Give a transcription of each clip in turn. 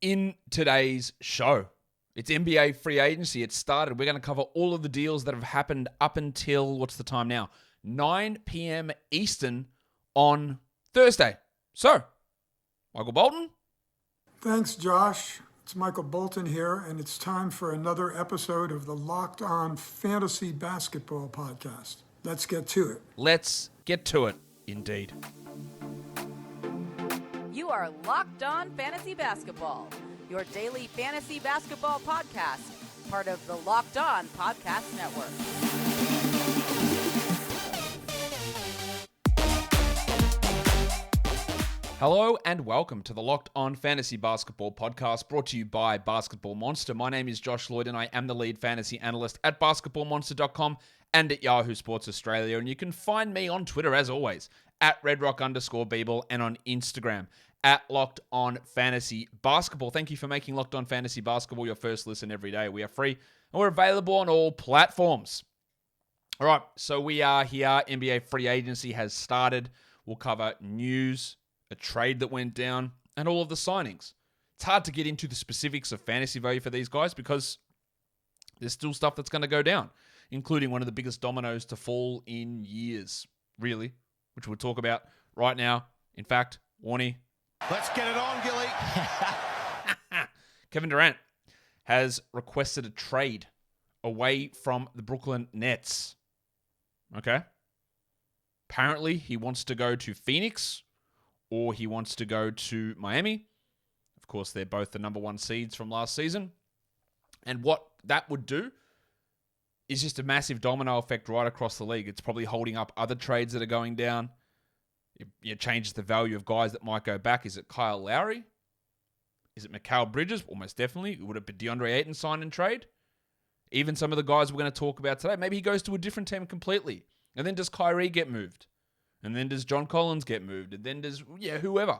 In today's show, it's NBA free agency. It started. We're going to cover all of the deals that have happened up until, what's the time now? 9 p.m. Eastern on Thursday. So, Michael Bolton. Thanks, Josh. It's Michael Bolton here, and it's time for another episode of the Locked On Fantasy Basketball Podcast. Let's get to it. Let's get to it, indeed. You are Locked On Fantasy Basketball, your daily fantasy basketball podcast, part of the Locked On Podcast Network. Hello and welcome to the Locked On Fantasy Basketball Podcast, brought to you by Basketball Monster. My name is Josh Lloyd and I am the lead fantasy analyst at basketballmonster.com and at Yahoo Sports Australia. And you can find me on Twitter, as always, at redrock_Beeble and on Instagram at Locked On Fantasy Basketball. Thank you for making Locked On Fantasy Basketball your first listen every day. We are free and we're available on all platforms. All right, so we are here. NBA free agency has started. We'll cover news, a trade that went down, and all of the signings. It's hard to get into the specifics of fantasy value for these guys because there's still stuff that's going to go down, including one of the biggest dominoes to fall in years, really, which we'll talk about right now. In fact, Warnie. Let's get it on, Gilly. Kevin Durant has requested a trade away from the Brooklyn Nets. Okay? Apparently, he wants to go to Phoenix or he wants to go to Miami. Of course, they're both the number one seeds from last season. And what that would do is just a massive domino effect right across the league. It's probably holding up other trades that are going down. It changes the value of guys that might go back. Is it Kyle Lowry? Is it Mikal Bridges? Almost definitely. Would it be DeAndre Ayton sign and trade? Even some of the guys we're going to talk about today. Maybe he goes to a different team completely. And then does Kyrie get moved? And then does John Collins get moved? And then does, whoever.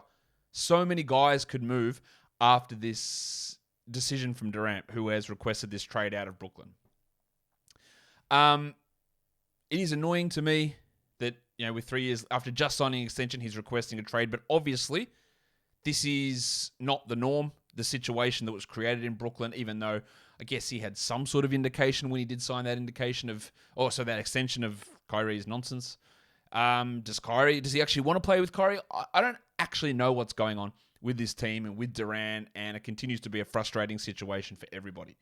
So many guys could move after this decision from Durant, who has requested this trade out of Brooklyn. It is annoying to me that, with 3 years after just signing an extension, he's requesting a trade. But obviously, this is not the norm, the situation that was created in Brooklyn, even though I guess he had some sort of indication when he did sign that that extension of Kyrie's nonsense. Does he actually want to play with Kyrie? I don't actually know what's going on with this team and with Durant, and it continues to be a frustrating situation for everybody.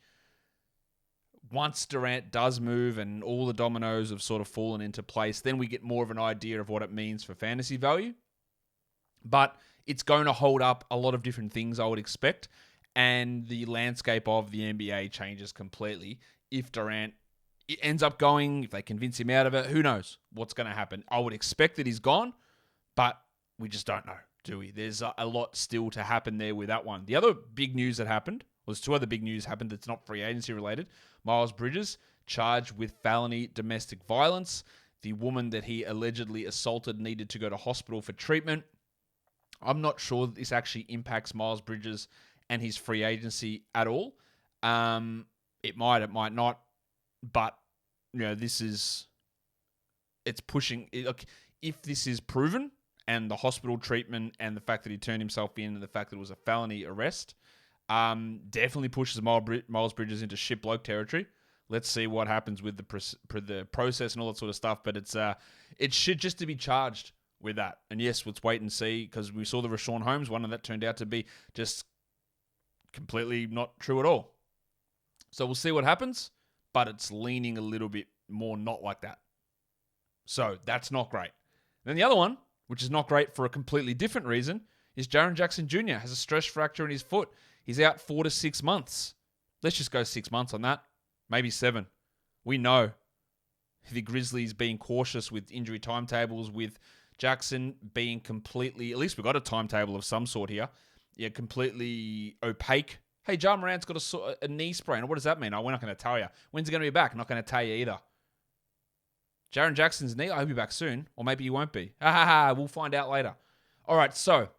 Once Durant does move and all the dominoes have sort of fallen into place, then we get more of an idea of what it means for fantasy value. But it's going to hold up a lot of different things, I would expect, and the landscape of the NBA changes completely if Durant ends up going, if they convince him out of it. Who knows what's going to happen? I would expect that he's gone, but we just don't know, do we? There's a lot still to happen there with that one. The other big news that happened, there's two other big news happened that's not free agency related. Miles Bridges charged with felony domestic violence. The woman that he allegedly assaulted needed to go to hospital for treatment. I'm not sure that this actually impacts Miles Bridges and his free agency at all. It might not. But, it's pushing. If this is proven, and the hospital treatment and the fact that he turned himself in and the fact that it was a felony arrest, definitely pushes Miles Bridges into shit bloke territory. Let's see what happens with the process and all that sort of stuff. But it should just to be charged with that. And yes, let's wait and see, because we saw the Rashawn Holmes one, and that turned out to be just completely not true at all. So we'll see what happens. But it's leaning a little bit more not like that. So that's not great. Then the other one, which is not great for a completely different reason, is Jaren Jackson Jr. has a stress fracture in his foot. He's out 4 to 6 months. Let's just go 6 months on that. Maybe 7. We know the Grizzlies being cautious with injury timetables, with Jackson being completely, at least we've got a timetable of some sort here, completely opaque. Hey, Ja Morant's got a knee sprain. What does that mean? We're not going to tell you. When's he going to be back? I'm not going to tell you either. Jaren Jackson's knee, I hope he'll be back soon. Or maybe he won't be. We'll find out later. All right, so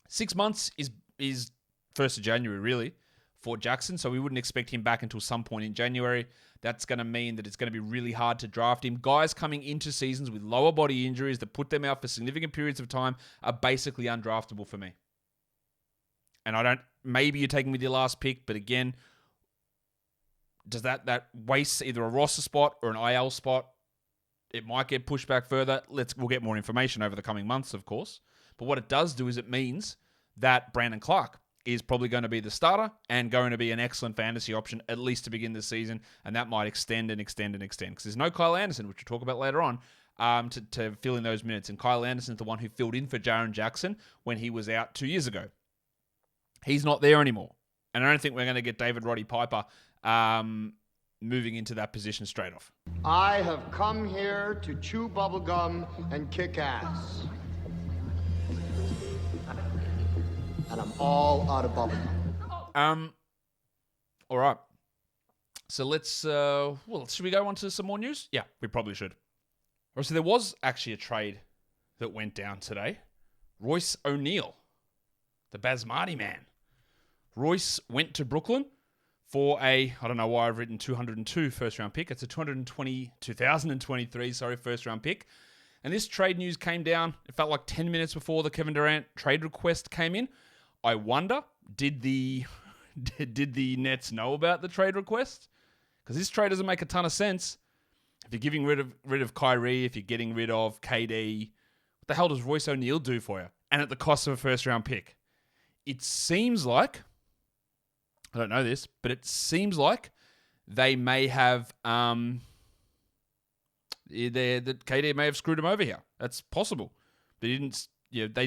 6 months is 1st of January, really, for Jackson. So we wouldn't expect him back until some point in January. That's going to mean that it's going to be really hard to draft him. Guys coming into seasons with lower body injuries that put them out for significant periods of time are basically undraftable for me. And maybe you're taking with your last pick, but again, does that waste either a roster spot or an IL spot? It might get pushed back further. We'll get more information over the coming months, of course. But what it does do is it means that Brandon Clark is probably going to be the starter and going to be an excellent fantasy option, at least to begin the season. And that might extend and extend and extend. Because there's no Kyle Anderson, which we'll talk about later on, to fill in those minutes. And Kyle Anderson's the one who filled in for Jaren Jackson when he was out 2 years ago. He's not there anymore. And I don't think we're going to get David Roddy Piper moving into that position straight off. I have come here to chew bubblegum and kick ass. And I'm all out of bubblegum. All right. So let's, should we go on to some more news? Yeah, we probably should. All right, so there was actually a trade that went down today. Royce O'Neal, the Basmati man. Royce went to Brooklyn for I don't know why I've written 202 first-round pick. It's a 2023, first-round pick. And this trade news came down, it felt like 10 minutes before the Kevin Durant trade request came in. I wonder, did the Nets know about the trade request? Because this trade doesn't make a ton of sense. If you're getting rid of Kyrie, if you're getting rid of KD, what the hell does Royce O'Neal do for you? And at the cost of a first-round pick. It seems like, I don't know this, but it seems like they may have, that KD may have screwed him over here. That's possible. But they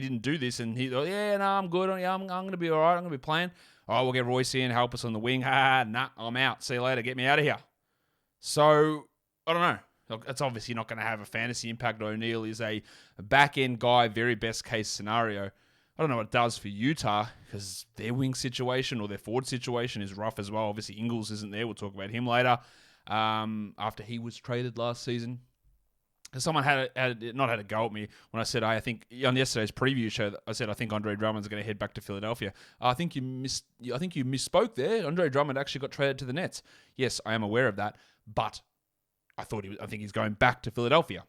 didn't do this, and he thought, I'm good. I'm going to be all right. I'm going to be playing. Oh, we'll get Royce in, help us on the wing. I'm out. See you later. Get me out of here. So, I don't know. Look, it's obviously not going to have a fantasy impact. O'Neal is a back-end guy, very best case scenario. I don't know what it does for Utah because their wing situation or their forward situation is rough as well. Obviously, Ingles isn't there. We'll talk about him later after he was traded last season. Someone had a go at me when I said, I think on yesterday's preview show, I said I think Andre Drummond's going to head back to Philadelphia. I think you misspoke there. Andre Drummond actually got traded to the Nets. Yes, I am aware of that, but I think he's going back to Philadelphia.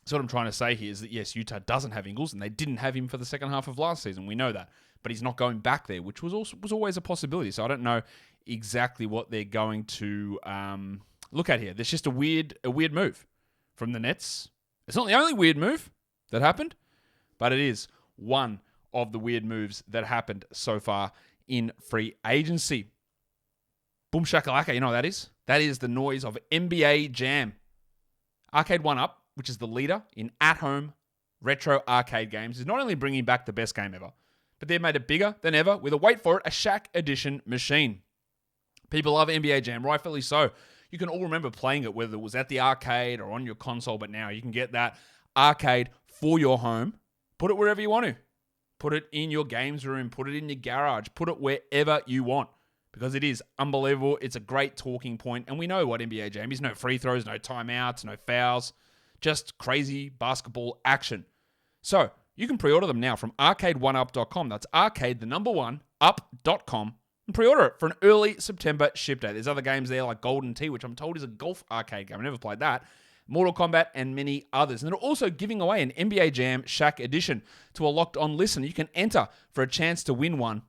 So what I'm trying to say here is that yes, Utah doesn't have Ingles, and they didn't have him for the second half of last season. We know that, but he's not going back there, which was always a possibility. So I don't know exactly what they're going to look at here. There's just a weird move from the Nets. It's not the only weird move that happened, but it is one of the weird moves that happened so far in free agency. Boom shakalaka, you know what that is? That is the noise of NBA Jam. Arcade 1UP, which is the leader in at-home retro arcade games, is not only bringing back the best game ever, but they've made it bigger than ever with a Shaq Edition machine. People love NBA Jam, rightfully so. You can all remember playing it, whether it was at the arcade or on your console, but now you can get that arcade for your home. Put it wherever you want to. Put it in your games room. Put it in your garage. Put it wherever you want because it is unbelievable. It's a great talking point, and we know what NBA Jam is. No free throws, no timeouts, no fouls. Just crazy basketball action. So you can pre-order them now from arcade1up.com. That's up.com. And pre-order it for an early September ship date. There's other games there like Golden Tee, which I'm told is a golf arcade game. I've never played that. Mortal Kombat, and many others. And they're also giving away an NBA Jam Shaq Edition to a locked-on listener. You can enter for a chance to win one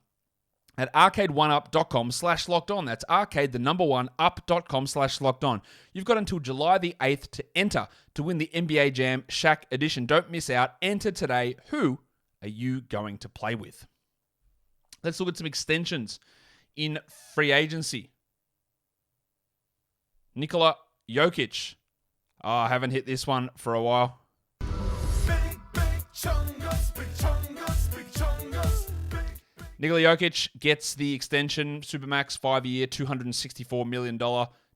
at arcade1up.com/locked-on. That's up.com/locked-on. You've got until July the 8th to enter to win the NBA Jam Shaq Edition. Don't miss out. Enter today. Who are you going to play with? Let's look at some extensions in free agency. Nikola Jokic. Oh, I haven't hit this one for a while. Nikola Jokic gets the extension, Supermax 5-year, $264 million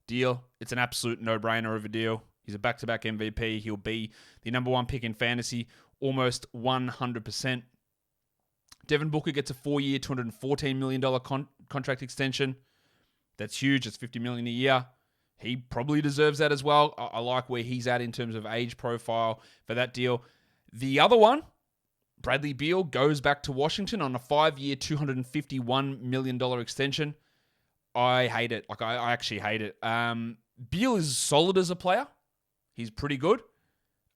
deal. It's an absolute no-brainer of a deal. He's a back-to-back MVP. He'll be the number one pick in fantasy, almost 100%. Devin Booker gets a 4-year, $214 million contract extension. That's huge. It's $50 million a year. He probably deserves that as well. I like where he's at in terms of age profile for that deal. The other one, Bradley Beal, goes back to Washington on a 5-year, $251 million extension. I hate it. I actually hate it. Beal is solid as a player. He's pretty good.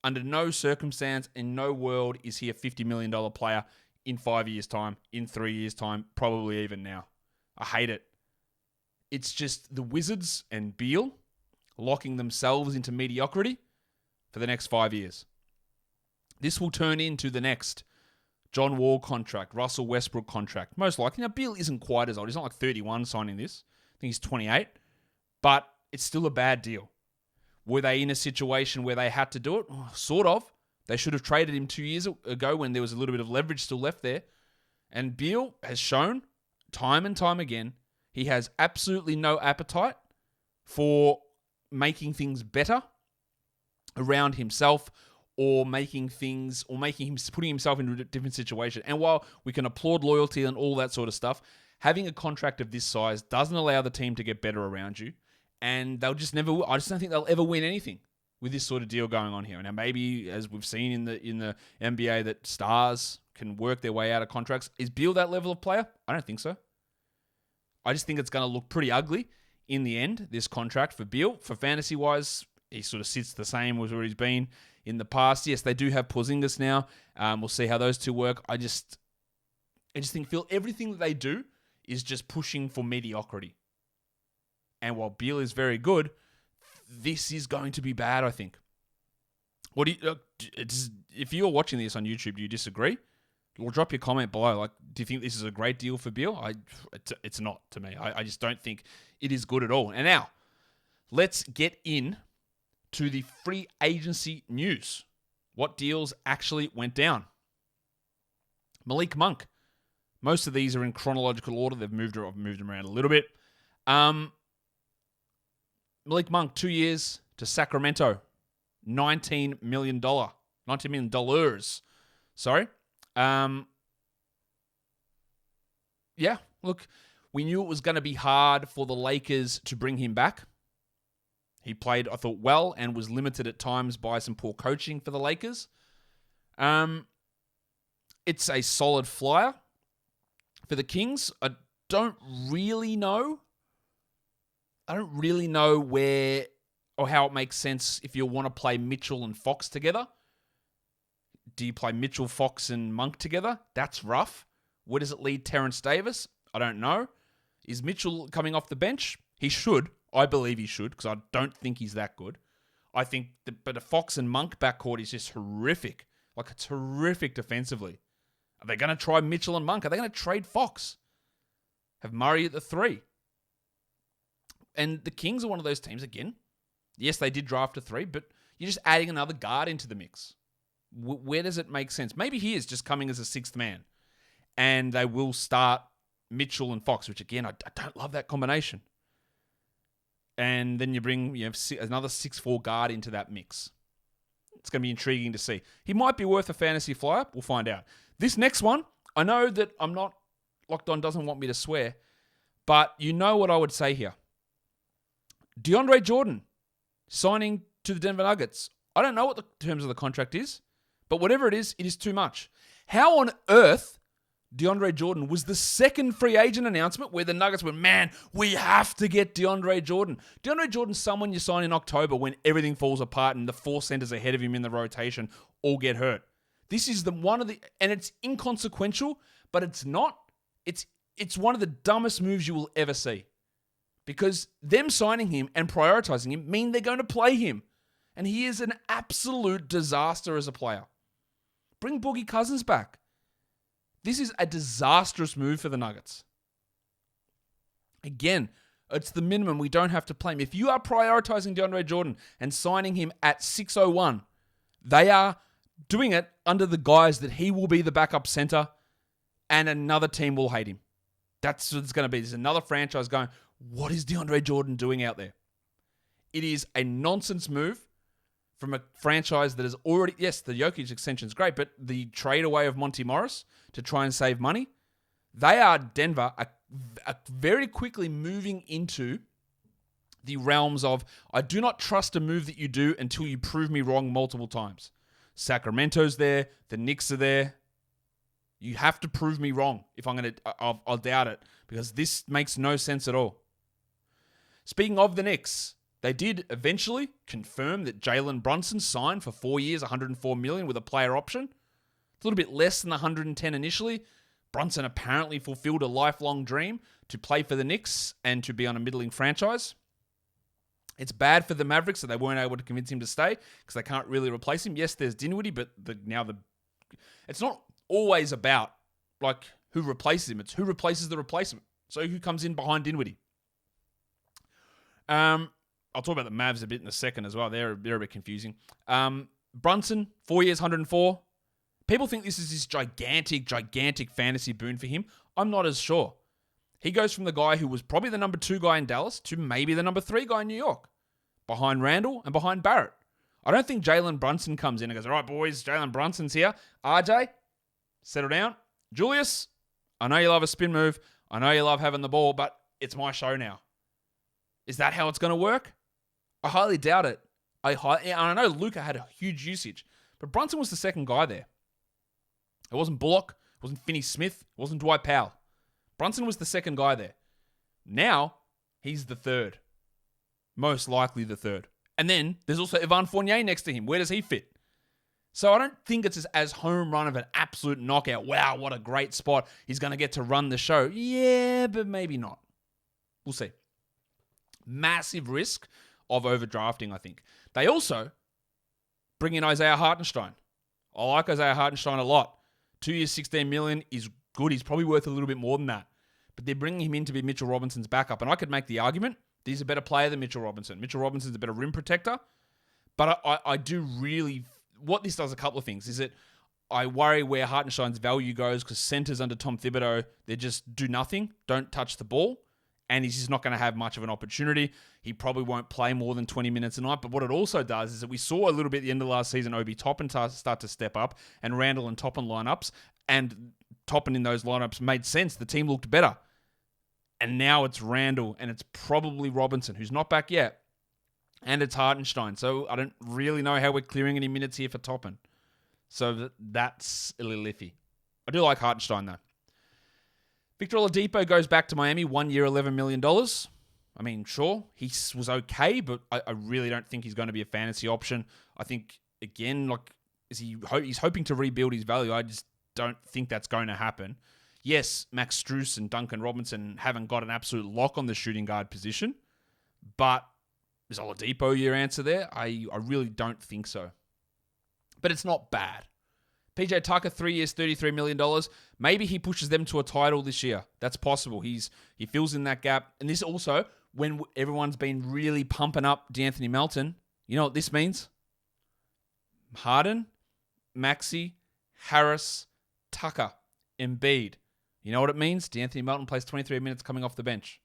Under no circumstance, in no world, is he a $50 million player in 5 years' time, in 3 years' time, probably even now. I hate it. It's just the Wizards and Beal locking themselves into mediocrity for the next 5 years. This will turn into the next John Wall contract, Russell Westbrook contract. Most likely. Now, Beal isn't quite as old. He's not like 31 signing this. I think he's 28. But it's still a bad deal. Were they in a situation where they had to do it? Sort of. They should have traded him 2 years ago when there was a little bit of leverage still left there. And Beal has shown time and time again he has absolutely no appetite for making things better around himself or putting himself into a different situation. And while we can applaud loyalty and all that sort of stuff, having a contract of this size doesn't allow the team to get better around you. And I just don't think they'll ever win anything with this sort of deal going on here. Now, maybe, as we've seen in the NBA, that stars can work their way out of contracts. Is Beal that level of player? I don't think so. I just think it's going to look pretty ugly in the end, this contract for Beal. For fantasy-wise, he sort of sits the same as where he's been in the past. Yes, they do have Porzingis now. We'll see how those two work. I just think everything that they do is just pushing for mediocrity. And while Beal is very good, this is going to be bad, I think. If you're watching this on YouTube, do you disagree? Well, drop your comment below. Do you think this is a great deal for Beal? It's not to me. I just don't think it is good at all. And now, let's get in to the free agency news. What deals actually went down? Malik Monk. Most of these are in chronological order. I've moved them around a little bit. Malik Monk, 2 years to Sacramento. $19 million. $19 million. Sorry. Yeah, look, we knew it was going to be hard for the Lakers to bring him back. He played, I thought, well and was limited at times by some poor coaching for the Lakers. It's a solid flyer. For the Kings, I don't really know where or how it makes sense if you want to play Mitchell and Fox together. Do you play Mitchell, Fox, and Monk together? That's rough. Where does it lead Terrence Davis? I don't know. Is Mitchell coming off the bench? He should. I believe he should, because I don't think he's that good. I think but a Fox and Monk backcourt is just horrific. It's horrific defensively. Are they going to try Mitchell and Monk? Are they going to trade Fox? Have Murray at the 3? And the Kings are one of those teams, again. Yes, they did draft a 3, but you're just adding another guard into the mix. Where does it make sense? Maybe he is just coming as a sixth man. And they will start Mitchell and Fox, which, again, I don't love that combination. And then you bring another 6'4" guard into that mix. It's going to be intriguing to see. He might be worth a fantasy flyer. We'll find out. This next one, I know that Locked On doesn't want me to swear, but you know what I would say here. DeAndre Jordan signing to the Denver Nuggets. I don't know what the terms of the contract is, but whatever it is too much. How on earth DeAndre Jordan was the second free agent announcement where the Nuggets went, man, we have to get DeAndre Jordan. DeAndre Jordan's someone you sign in October when everything falls apart and the 4 centers ahead of him in the rotation all get hurt. This is and it's inconsequential, but it's not. It's one of the dumbest moves you will ever see. Because them signing him and prioritizing him mean they're going to play him. And he is an absolute disaster as a player. Bring Boogie Cousins back. This is a disastrous move for the Nuggets. Again, it's the minimum. We don't have to play him. If you are prioritizing DeAndre Jordan and signing him at 601, they are doing it under the guise that he will be the backup center and another team will hate him. That's what it's going to be. There's another franchise going, what is DeAndre Jordan doing out there? It is a nonsense move from a franchise that is already, yes, the Jokic extension is great, but the trade away of Monty Morris to try and save money, Denver are very quickly moving into the realms of, I do not trust a move that you do until you prove me wrong multiple times. Sacramento's there, the Knicks are there. You have to prove me wrong if I'm going to, I'll doubt it, because this makes no sense at all. Speaking of the Knicks, they did eventually confirm that Jalen Brunson signed for 4 years, $104 million with a player option. It's a little bit less than the 110 initially. Brunson apparently fulfilled a lifelong dream to play for the Knicks and to be on a middling franchise. It's bad for the Mavericks that they weren't able to convince him to stay because they can't really replace him. Yes, there's Dinwiddie, but it's not always about like who replaces him. It's who replaces the replacement. So who comes in behind Dinwiddie? I'll talk about the Mavs a bit in a second as well. They're a bit confusing. Brunson, 4 years, 104. People think this is this gigantic fantasy boon for him. I'm not as sure. He goes from the guy who was probably the number 2 guy in Dallas to maybe the number 3 guy in New York, behind Randall and behind Barrett. I don't think Jalen Brunson comes in and goes, all right, boys, Jalen Brunson's here. RJ, settle down. Julius, I know you love a spin move. I know you love having the ball, but it's my show now. Is that how it's going to work? I highly doubt it. I know Luka had a huge usage, but Brunson was the second guy there. It wasn't Bullock. It wasn't Finney Smith. It wasn't Dwight Powell. Brunson was the second guy there. Now, he's the third. Most likely the third. And then there's also Evan Fournier next to him. Where does he fit? So I don't think it's as home run of an absolute knockout. Wow, what a great spot. He's going to get to run the show. Yeah, but maybe not. We'll see. Massive risk of overdrafting, I think. They also bring in Isaiah Hartenstein. I like Isaiah Hartenstein a lot. 2 years, $16 million is good. He's probably worth a little bit more than that. But they're bringing him in to be Mitchell Robinson's backup. And I could make the argument that he's a better player than Mitchell Robinson. Mitchell Robinson's a better rim protector. But I do really... What this does a couple of things is that I worry where Hartenstein's value goes because centers under Tom Thibodeau, they just do nothing, don't touch the ball, and he's just not going to have much of an opportunity. He probably won't play more than 20 minutes a night. But what it also does is that we saw a little bit at the end of last season Obi Toppin start to step up and Randall and Toppin lineups, and Toppin in those lineups made sense. The team looked better. And now it's Randall, and it's probably Robinson, who's not back yet. And it's Hartenstein. So I don't really know how we're clearing any minutes here for Toppin. So that's a little iffy. I do like Hartenstein, though. Victor Oladipo goes back to Miami, 1 year, $11 million. I mean, sure, he was okay, but I really don't think he's going to be a fantasy option. I think, again, he's hoping to rebuild his value. I just don't think that's going to happen. Yes, Max Strus and Duncan Robinson haven't got an absolute lock on the shooting guard position, but is Oladipo your answer there? I really don't think so. But it's not bad. PJ Tucker, 3 years, $33 million. Maybe he pushes them to a title this year. That's possible. He fills in that gap. And this also, when everyone's been really pumping up DeAnthony Melton, you know what this means? Harden, Maxey, Harris, Tucker, Embiid. You know what it means? DeAnthony Melton plays 23 minutes coming off the bench.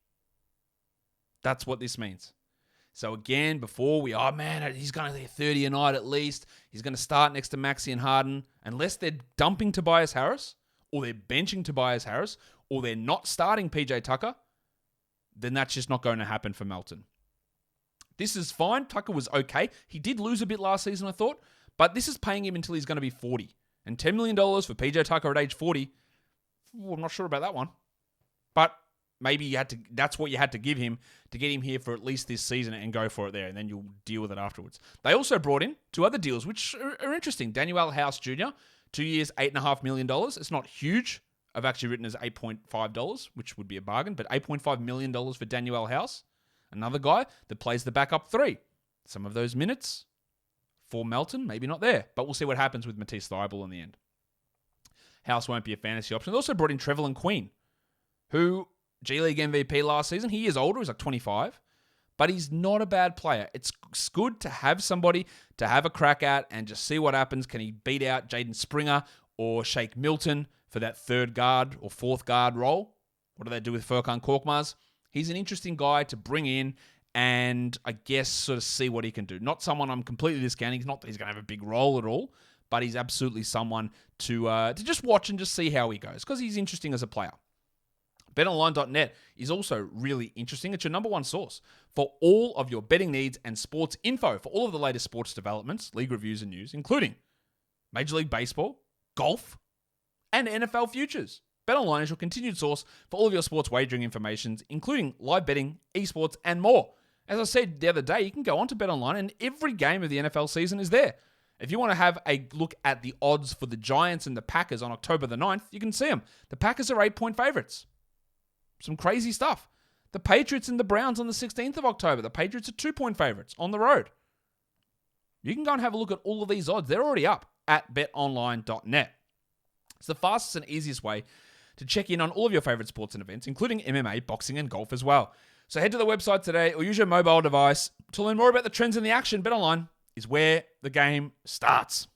That's what this means. So again, before he's going to be 30 a night at least. He's going to start next to Maxey and Harden. Unless they're dumping Tobias Harris, or they're benching Tobias Harris, or they're not starting PJ Tucker, then that's just not going to happen for Melton. This is fine. Tucker was okay. He did lose a bit last season, I thought. But this is paying him until he's going to be 40. And $10 million for PJ Tucker at age 40, I'm not sure about that one. But maybe that's what you had to give him to get him here for at least this season and go for it there, and then you'll deal with it afterwards. They also brought in 2 other deals, which are interesting. Daniel House Jr., 2 years, $8.5 million. It's not huge. I've actually written as $8.5, which would be a bargain, but $8.5 million for Daniel House. Another guy that plays the backup 3. Some of those minutes for Melton, maybe not there, but we'll see what happens with Matisse Thybulle in the end. House won't be a fantasy option. They also brought in Trevelyan Queen, who G League MVP last season. He is older. He's like 25. But he's not a bad player. It's good to have somebody to have a crack at and just see what happens. Can he beat out Jaden Springer or Shake Milton for that 3rd guard or 4th guard role? What do they do with Furkan Korkmaz? He's an interesting guy to bring in and I guess sort of see what he can do. Not someone I'm completely discounting. He's not that he's going to have a big role at all, but he's absolutely someone to just watch and just see how he goes because he's interesting as a player. BetOnline.net is also really interesting. It's your number 1 source for all of your betting needs and sports info for all of the latest sports developments, league reviews and news, including Major League Baseball, golf, and NFL futures. BetOnline is your continued source for all of your sports wagering information, including live betting, esports, and more. As I said the other day, you can go on to BetOnline and every game of the NFL season is there. If you want to have a look at the odds for the Giants and the Packers on October the 9th, you can see them. The Packers are 8-point favorites. Some crazy stuff. The Patriots and the Browns on the 16th of October. The Patriots are 2-point favorites on the road. You can go and have a look at all of these odds. They're already up at betonline.net. It's the fastest and easiest way to check in on all of your favorite sports and events, including MMA, boxing, and golf as well. So head to the website today or use your mobile device to learn more about the trends in the action. BetOnline is where the game starts.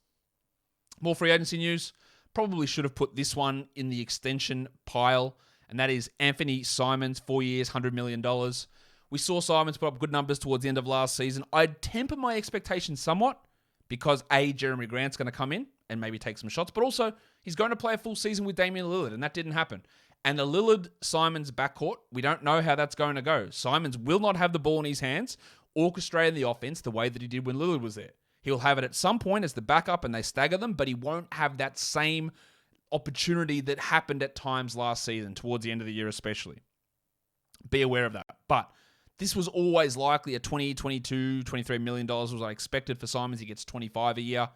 More free agency news. Probably should have put this one in the extension pile, and that is Anthony Simons, 4 years, $100 million. We saw Simons put up good numbers towards the end of last season. I'd temper my expectations somewhat because Jeremy Grant's going to come in and maybe take some shots, but also he's going to play a full season with Damian Lillard, and that didn't happen. And the Lillard-Simons backcourt, we don't know how that's going to go. Simons will not have the ball in his hands, orchestrating the offense the way that he did when Lillard was there. He'll have it at some point as the backup and they stagger them, but he won't have that same opportunity that happened at times last season, towards the end of the year especially. Be aware of that. But this was always likely at $20, $22, $23 million was what I expected for Simons. He gets 25 a year.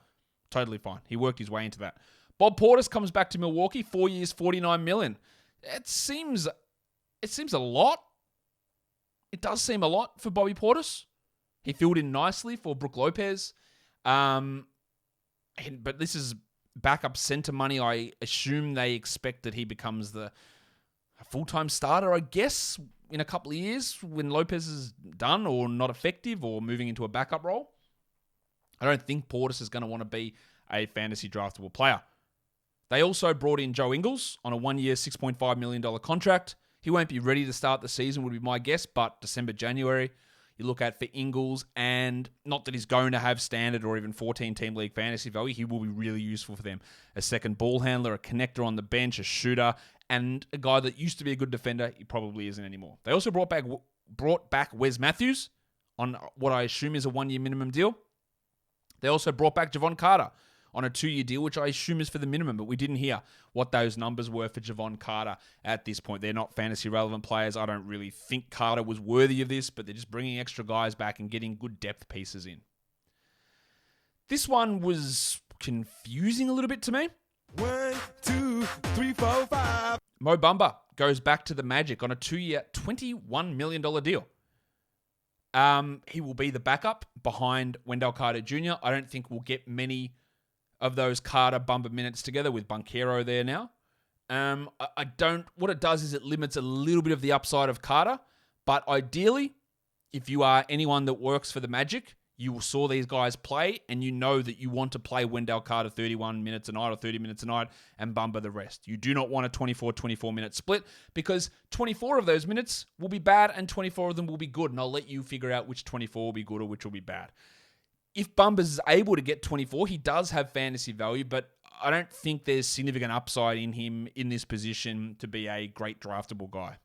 Totally fine. He worked his way into that. Bob Portis comes back to Milwaukee, 4 years, $49 million. It seems a lot. It does seem a lot for Bobby Portis. He filled in nicely for Brook Lopez. But this is backup center money. I assume they expect that he becomes a full-time starter, I guess, in a couple of years when Lopez is done or not effective or moving into a backup role. I don't think Portis is going to want to be a fantasy draftable player. They also brought in Joe Ingles on a 1-year, $6.5 million contract. He won't be ready to start the season, would be my guess, but December, January, you look at for Ingles, and not that he's going to have standard or even 14-team league fantasy value. He will be really useful for them. A second ball handler, a connector on the bench, a shooter, and a guy that used to be a good defender. He probably isn't anymore. They also brought back Wes Matthews on what I assume is a 1-year minimum deal. They also brought back Javon Carter on a 2-year deal, which I assume is for the minimum, but we didn't hear what those numbers were for Javon Carter at this point. They're not fantasy relevant players. I don't really think Carter was worthy of this, but they're just bringing extra guys back and getting good depth pieces in. This one was confusing a little bit to me. 1, 2, 3, 4, 5. Mo Bamba goes back to the Magic on a 2-year, $21 million deal. He will be the backup behind Wendell Carter Jr. I don't think we'll get many of those Carter-Bumba minutes together with Banchero there now. What it does is it limits a little bit of the upside of Carter, but ideally, if you are anyone that works for the Magic, you saw these guys play, and you know that you want to play Wendell Carter 31 minutes a night or 30 minutes a night and Bumba the rest. You do not want a 24 minute split, because 24 of those minutes will be bad and 24 of them will be good, and I'll let you figure out which 24 will be good or which will be bad. If Bumba is able to get 24, he does have fantasy value, but I don't think there's significant upside in him in this position to be a great draftable guy.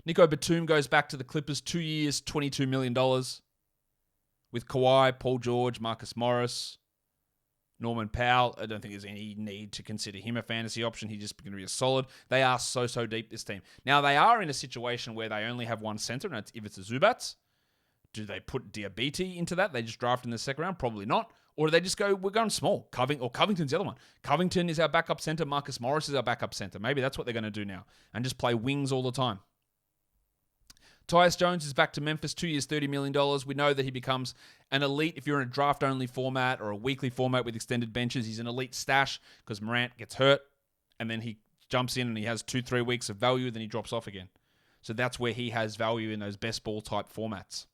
Nico Batum goes back to the Clippers, 2 years, $22 million. With Kawhi, Paul George, Marcus Morris, Norman Powell. I don't think there's any need to consider him a fantasy option. He's just going to be a solid. They are so deep, this team. Now, they are in a situation where they only have one center, and it's Ivica Zubac. Do they put Diabete into that? They just draft in the second round? Probably not. Or do they just go, we're going small? Covington's the other one. Covington is our backup center. Marcus Morris is our backup center. Maybe that's what they're going to do now, and just play wings all the time. Tyus Jones is back to Memphis, 2 years, $30 million. We know that he becomes an elite if you're in a draft-only format or a weekly format with extended benches. He's an elite stash because Morant gets hurt, and then he jumps in and he has 2-3 weeks of value, then he drops off again. So that's where he has value in those best ball type formats.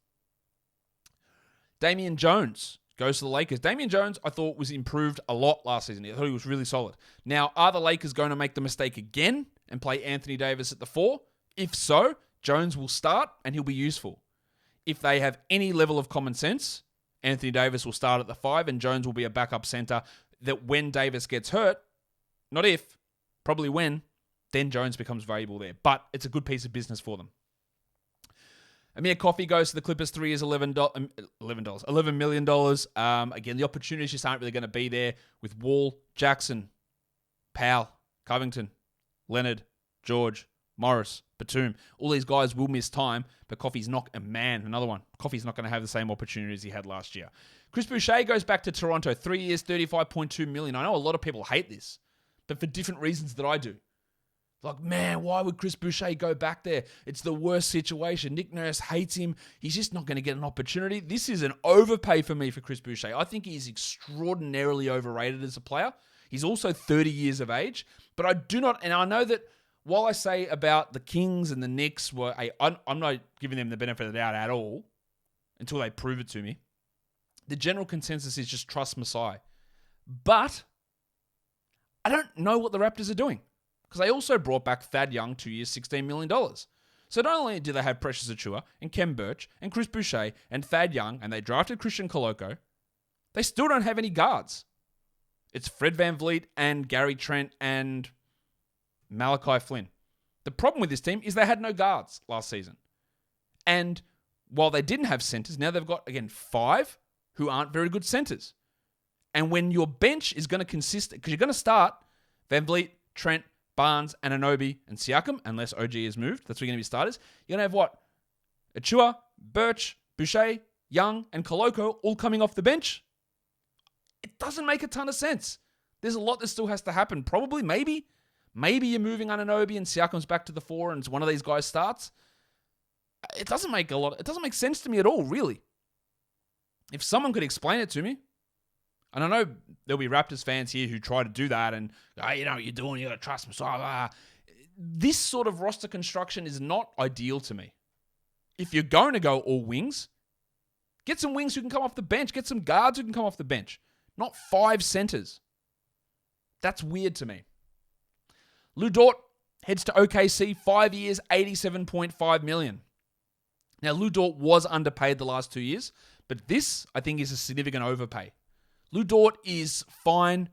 Damian Jones goes to the Lakers. Damian Jones, I thought, was improved a lot last season. I thought he was really solid. Now, are the Lakers going to make the mistake again and play Anthony Davis at the 4? If so, Jones will start and he'll be useful. If they have any level of common sense, Anthony Davis will start at the 5 and Jones will be a backup center that when Davis gets hurt, not if, probably when, then Jones becomes valuable there. But it's a good piece of business for them. Amir Coffey goes to the Clippers, 3 years, $11 million. Again, the opportunities just aren't really going to be there with Wall, Jackson, Powell, Covington, Leonard, George, Morris, Batum. All these guys will miss time, but Coffey's not a man. Another one. Coffey's not going to have the same opportunities he had last year. Chris Boucher goes back to Toronto. 3 years, $35.2 million. I know a lot of people hate this, but for different reasons that I do. Like, man, why would Chris Boucher go back there? It's the worst situation. Nick Nurse hates him. He's just not going to get an opportunity. This is an overpay for me for Chris Boucher. I think he's extraordinarily overrated as a player. He's also 30 years of age, but I do not, and I know that while I say about the Kings and the Knicks I'm not giving them the benefit of the doubt at all until they prove it to me. The general consensus is just trust Masai. But I don't know what the Raptors are doing because they also brought back Thad Young, 2 years, $16 million. So not only do they have Precious Achiuwa and Kem Birch and Chris Boucher and Thad Young, and they drafted Christian Koloko, they still don't have any guards. It's Fred VanVleet and Gary Trent and Malachi Flynn. The problem with this team is they had no guards last season. And while they didn't have centers, now they've got, again, 5 who aren't very good centers. And when your bench is going to consist, because you're going to start VanVleet, Trent, Barnes, Anunoby, and Siakam, unless OG is moved, that's where you're going to be starters. You're going to have what? Achiuwa, Birch, Boucher, Young, and Koloko all coming off the bench. It doesn't make a ton of sense. There's a lot that still has to happen. Probably, maybe you're moving Anunoby and Siakam's back to the 4 and one of these guys starts. It doesn't make sense to me at all, really. If someone could explain it to me, and I know there'll be Raptors fans here who try to do that and, you know what you're doing, you got to trust me. So, this sort of roster construction is not ideal to me. If you're going to go all wings, get some wings who can come off the bench. Get some guards who can come off the bench. Not 5 centers. That's weird to me. Lou Dort heads to OKC, 5 years, $87.5 million. Now, Lou Dort was underpaid the last 2 years, but this, I think, is a significant overpay. Lou Dort is fine,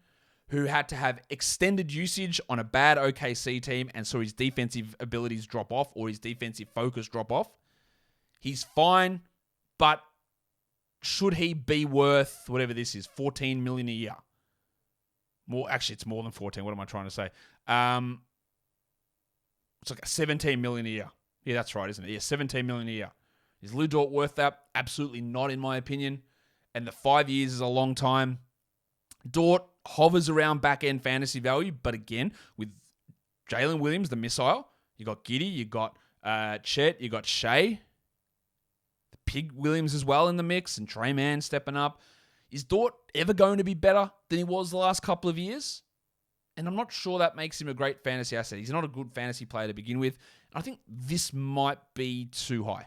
who had to have extended usage on a bad OKC team and saw his defensive abilities drop off or his defensive focus drop off. He's fine, but should he be worth whatever this is, $14 million a year? Actually, it's more than 14. What am I trying to say? It's like $17 million a year. Yeah, that's right, isn't it? Yeah, $17 million a year. Is Lou Dort worth that? Absolutely not, in my opinion. And the 5 years is a long time. Dort hovers around back-end fantasy value, but again, with Jalen Williams, the missile, you got Giddey, you got Chet, you got Shea, the Pig Williams as well in the mix, and Trey Mann stepping up. Is Dort ever going to be better than he was the last couple of years? And I'm not sure that makes him a great fantasy asset. He's not a good fantasy player to begin with. I think this might be too high.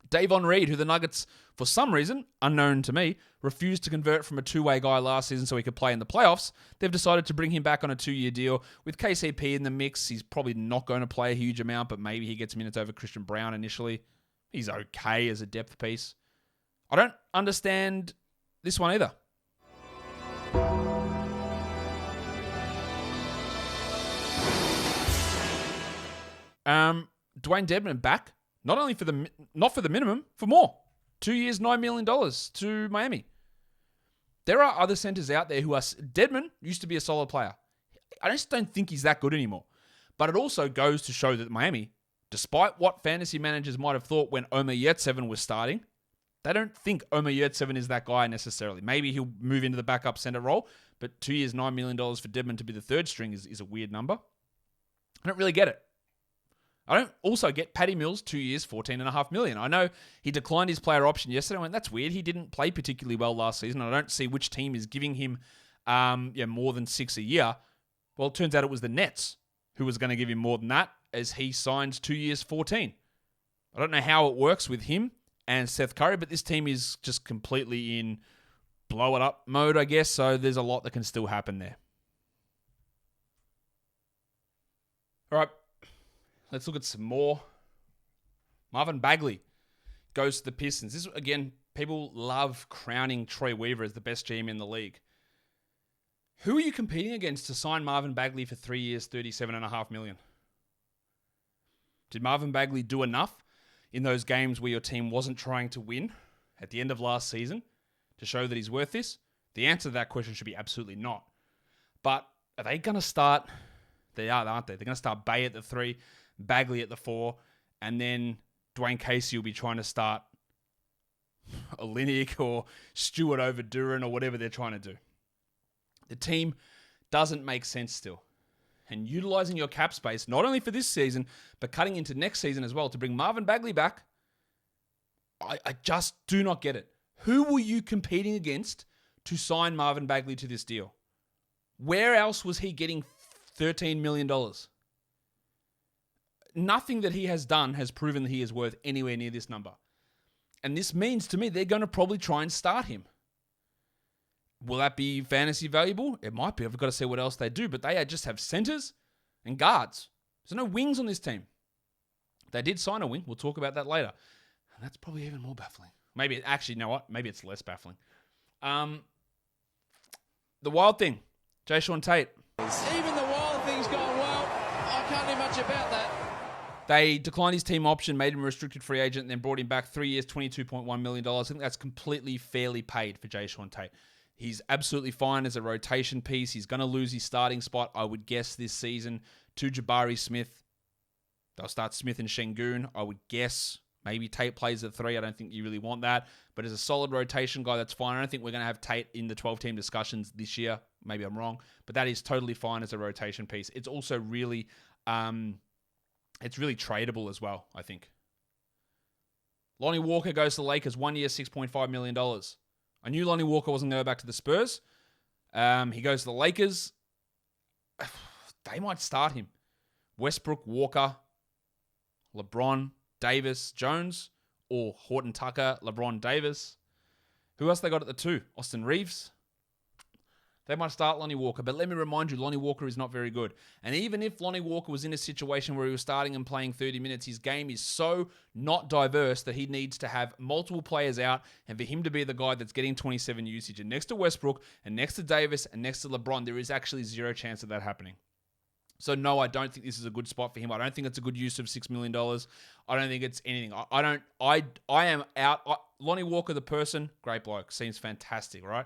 Davon Reed, who the Nuggets, for some reason, unknown to me, refused to convert from a two-way guy last season so he could play in the playoffs. They've decided to bring him back on a 2-year deal. With KCP in the mix, he's probably not going to play a huge amount, but maybe he gets minutes over Christian Brown initially. He's okay as a depth piece. I don't understand this one either. Dwayne Dedmon back. Not only not for the minimum, for more. 2 years, $9 million to Miami. There are other centers out there who are... Dedmon used to be a solid player. I just don't think he's that good anymore. But it also goes to show that Miami, despite what fantasy managers might have thought when Omer Yurtseven was starting, they don't think Omer Yurtseven is that guy necessarily. Maybe he'll move into the backup center role, but 2 years, $9 million for Dedmon to be the third string is a weird number. I don't really get it. I don't also get Patty Mills, 2 years, $14.5 million. I know he declined his player option yesterday. I went, that's weird. He didn't play particularly well last season. I don't see which team is giving him more than $6 a year. Well, it turns out it was the Nets who was going to give him more than that as he signs 2 years, $14. I don't know how it works with him and Seth Curry, but this team is just completely in blow it up mode, I guess. So there's a lot that can still happen there. All right. Let's look at some more. Marvin Bagley goes to the Pistons. This, again, people love crowning Troy Weaver as the best GM in the league. Who are you competing against to sign Marvin Bagley for 3 years, $37.5 million? Did Marvin Bagley do enough in those games where your team wasn't trying to win at the end of last season to show that he's worth this? The answer to that question should be absolutely not. But are they going to start They are, aren't they? They're going to start Bay at the 3, Bagley at the 4, and then Dwayne Casey will be trying to start Olynyk or Stewart over Duran or whatever they're trying to do. The team doesn't make sense still. And utilizing your cap space, not only for this season, but cutting into next season as well to bring Marvin Bagley back, I just do not get it. Who were you competing against to sign Marvin Bagley to this deal? Where else was he getting $13 million? Nothing that he has done has proven that he is worth anywhere near this number. And this means to me they're going to probably try and start him. Will that be fantasy valuable? It might be. I've got to see what else they do. But they just have centers and guards. There's no wings on this team. They did sign a wing. We'll talk about that later. And that's probably even more baffling. Maybe, actually, you know what? Maybe it's less baffling. The wild thing, Jayshawn Tate. Even the wild thing's gone well. I can't do much about that. They declined his team option, made him a restricted free agent, and then brought him back 3 years, $22.1 million. I think that's completely fairly paid for Jayshawn Tate. He's absolutely fine as a rotation piece. He's going to lose his starting spot, I would guess, this season to Jabari Smith. They'll start Smith and Şengün, I would guess. Maybe Tate plays at 3. I don't think you really want that. But as a solid rotation guy, that's fine. I don't think we're going to have Tate in the 12-team discussions this year. Maybe I'm wrong. But that is totally fine as a rotation piece. It's also really, it's really tradable as well, I think. Lonnie Walker goes to the Lakers, 1 year, $6.5 million. I knew Lonnie Walker wasn't going to go back to the Spurs. He goes to the Lakers. They might start him. Westbrook, Walker, LeBron, Davis, Jones, or Horton Tucker, LeBron, Davis. Who else they got at the 2? Austin Reeves. They might start Lonnie Walker, but let me remind you, Lonnie Walker is not very good. And even if Lonnie Walker was in a situation where he was starting and playing 30 minutes, his game is so not diverse that he needs to have multiple players out and for him to be the guy that's getting 27 usage. And next to Westbrook and next to Davis and next to LeBron, there is actually zero chance of that happening. So no, I don't think this is a good spot for him. I don't think it's a good use of $6 million. I don't think it's anything. I am out. Lonnie Walker, the person, great bloke. Seems fantastic, right?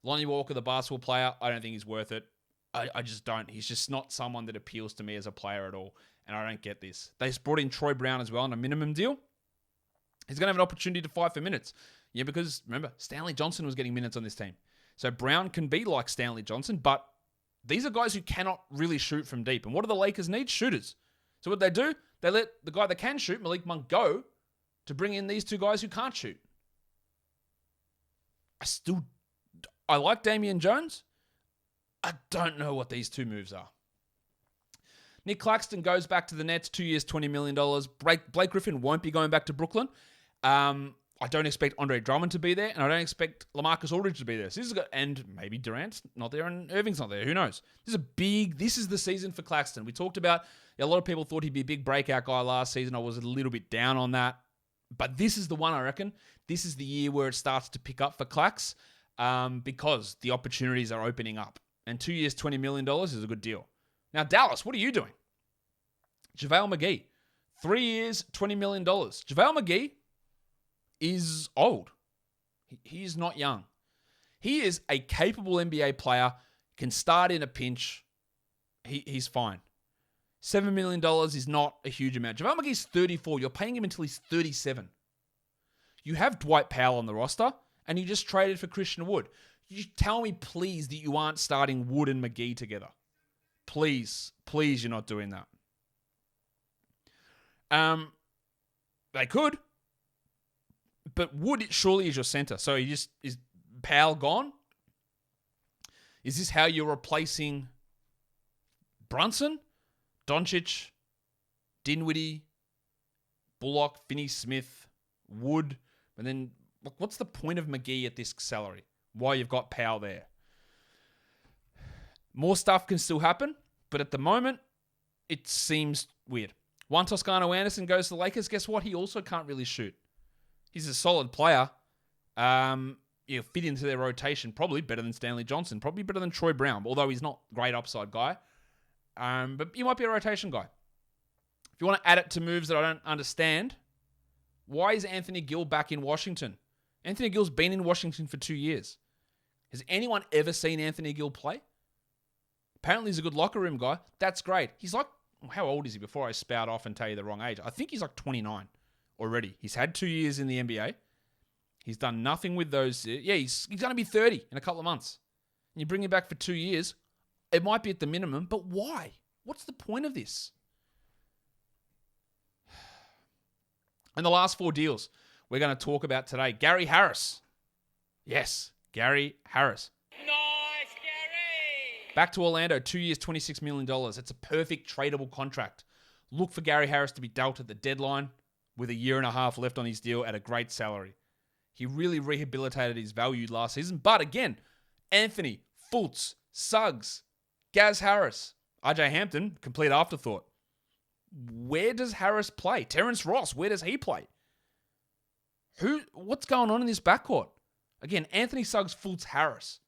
Lonnie Walker, the basketball player, I don't think he's worth it. I just don't. He's just not someone that appeals to me as a player at all. And I don't get this. They brought in Troy Brown as well on a minimum deal. He's going to have an opportunity to fight for minutes. Yeah, because remember, Stanley Johnson was getting minutes on this team. So Brown can be like Stanley Johnson, but these are guys who cannot really shoot from deep. And what do the Lakers need? Shooters. So what they do, they let the guy that can shoot, Malik Monk, go to bring in these two guys who can't shoot. I like Damian Jones. I don't know what these two moves are. Nick Claxton goes back to the Nets, 2 years, $20 million. Blake Griffin won't be going back to Brooklyn. I don't expect Andre Drummond to be there, and I don't expect LaMarcus Aldridge to be there. So and maybe Durant's not there, and Irving's not there. Who knows? This is the season for Claxton. We talked about, a lot of people thought he'd be a big breakout guy last season. I was a little bit down on that. But this is the one, I reckon. This is the year where it starts to pick up for Clax. Because the opportunities are opening up. And 2 years, $20 million is a good deal. Now, Dallas, what are you doing? JaVale McGee, 3 years, $20 million. JaVale McGee is old. He is not young. He is a capable NBA player, can start in a pinch. He's fine. $7 million is not a huge amount. JaVale McGee's 34. You're paying him until he's 37. You have Dwight Powell on the roster, and you just traded for Christian Wood. You tell me, please, that you aren't starting Wood and McGee together. Please, you're not doing that. They could, but Wood surely is your center. So is Powell gone? Is this how you're replacing Brunson, Doncic, Dinwiddie, Bullock, Finney-Smith, Wood, and then what's the point of McGee at this salary? Why you've got Powell there? More stuff can still happen, but at the moment, it seems weird. Juan Toscano Anderson goes to the Lakers. Guess what? He also can't really shoot. He's a solid player. He'll fit into their rotation, probably better than Stanley Johnson, probably better than Troy Brown, although he's not a great upside guy. But he might be a rotation guy. If you want to add it to moves that I don't understand, why is Anthony Gill back in Washington? Anthony Gill's been in Washington for 2 years. Has anyone ever seen Anthony Gill play? Apparently he's a good locker room guy. That's great. He's like, how old is he before I spout off and tell you the wrong age? I think he's like 29 already. He's had 2 years in the NBA. He's done nothing with those. Yeah, he's going to be 30 in a couple of months. And you bring him back for 2 years. It might be at the minimum, but why? What's the point of this? And the last 4 deals we're going to talk about today. Gary Harris. Yes, Gary Harris. Nice, Gary! Back to Orlando, 2 years, $26 million. It's a perfect tradable contract. Look for Gary Harris to be dealt at the deadline with 1.5 years left on his deal at a great salary. He really rehabilitated his value last season. But again, Anthony, Fultz, Suggs, Gaz Harris, RJ Hampton, complete afterthought. Where does Harris play? Terrence Ross, where does he play? What's going on in this backcourt? Again, Anthony, Suggs, Fultz, Harris,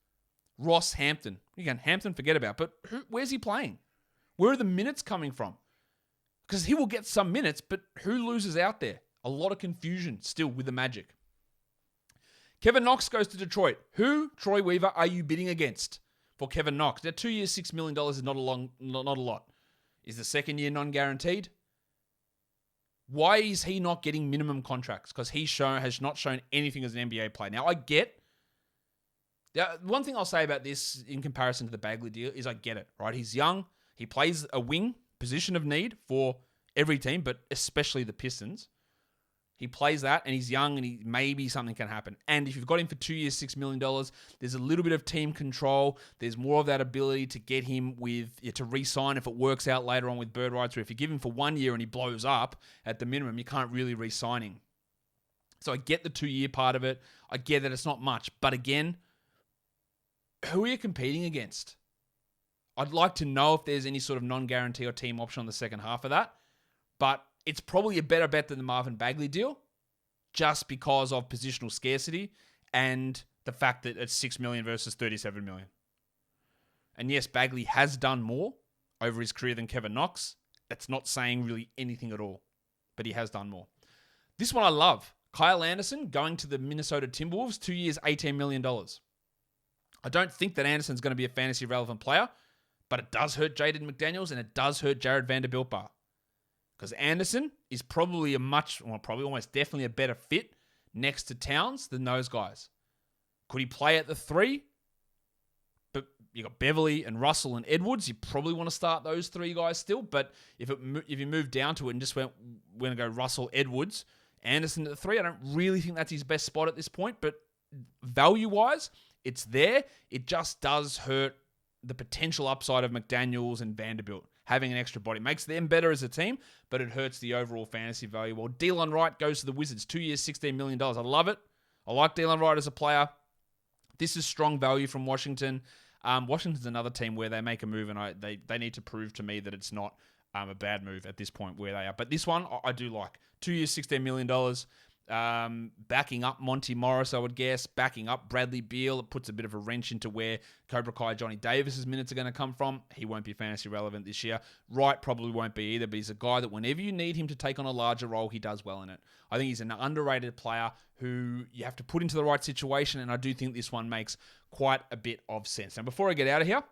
Ross, Hampton. Again, Hampton, forget about. But where's he playing? Where are the minutes coming from? Because he will get some minutes, but who loses out there? A lot of confusion still with the Magic. Kevin Knox goes to Detroit. Who, Troy Weaver, are you bidding against for Kevin Knox? Now, 2 years, $6 million is not a lot. Is the second year non-guaranteed? Why is he not getting minimum contracts? Because he has not shown anything as an NBA player. Now, I get... One thing I'll say about this in comparison to the Bagley deal is I get it, right? He's young. He plays a wing, position of need for every team, but especially the Pistons. He plays that, and he's young, and maybe something can happen. And if you've got him for 2 years, $6 million, there's a little bit of team control. There's more of that ability to get him to re-sign if it works out later on with bird rights, or if you give him for 1 year and he blows up at the minimum, you can't really re-sign him. So I get the 2 year part of it. I get that it's not much. But again, who are you competing against? I'd like to know if there's any sort of non-guarantee or team option on the second half of that. But it's probably a better bet than the Marvin Bagley deal just because of positional scarcity and the fact that it's $6 million versus $37 million. And yes, Bagley has done more over his career than Kevin Knox. That's not saying really anything at all, but he has done more. This one I love. Kyle Anderson going to the Minnesota Timberwolves, 2 years, $18 million. I don't think that Anderson's going to be a fantasy relevant player, but it does hurt Jaden McDaniels and it does hurt Jared Vanderbilt. Because Anderson is probably probably almost definitely a better fit next to Towns than those guys. Could he play at the 3? But you got Beverly and Russell and Edwards. You probably want to start those 3 guys still. But if you move down to it and just we're going to go Russell, Edwards, Anderson at the 3, I don't really think that's his best spot at this point. But value-wise, it's there. It just does hurt the potential upside of McDaniels and Vanderbilt. Having an extra body makes them better as a team, but it hurts the overall fantasy value. Well, Delon Wright goes to the Wizards, 2 years, $16 million. I love it. I like Delon Wright as a player. This is strong value from Washington. Washington's another team where they make a move, and they need to prove to me that it's not a bad move at this point where they are. But this one, I do like. 2 years, $16 million. Backing up Monty Morris, I would guess. Backing up Bradley Beal. It puts a bit of a wrench into where Cobra Kai Johnny Davis's minutes are going to come from. He won't be fantasy relevant this year. Wright probably won't be either, but he's a guy that whenever you need him to take on a larger role, he does well in it. I think he's an underrated player who you have to put into the right situation, and I do think this one makes quite a bit of sense. Now, before I get out of here,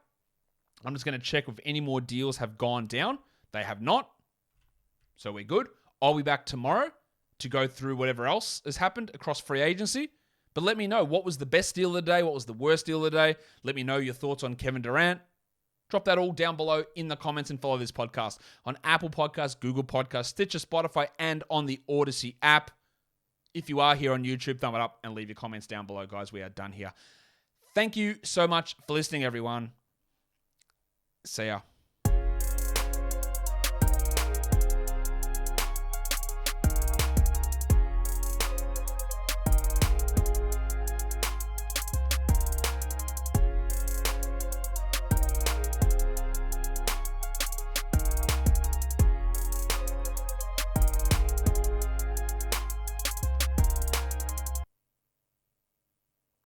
I'm just going to check if any more deals have gone down. They have not, so we're good. I'll be back tomorrow to go through whatever else has happened across free agency. But let me know, what was the best deal of the day? What was the worst deal of the day? Let me know your thoughts on Kevin Durant. Drop that all down below in the comments and follow this podcast on Apple Podcasts, Google Podcasts, Stitcher, Spotify, and on the Odyssey app. If you are here on YouTube, thumb it up and leave your comments down below, guys. We are done here. Thank you so much for listening, everyone. See ya.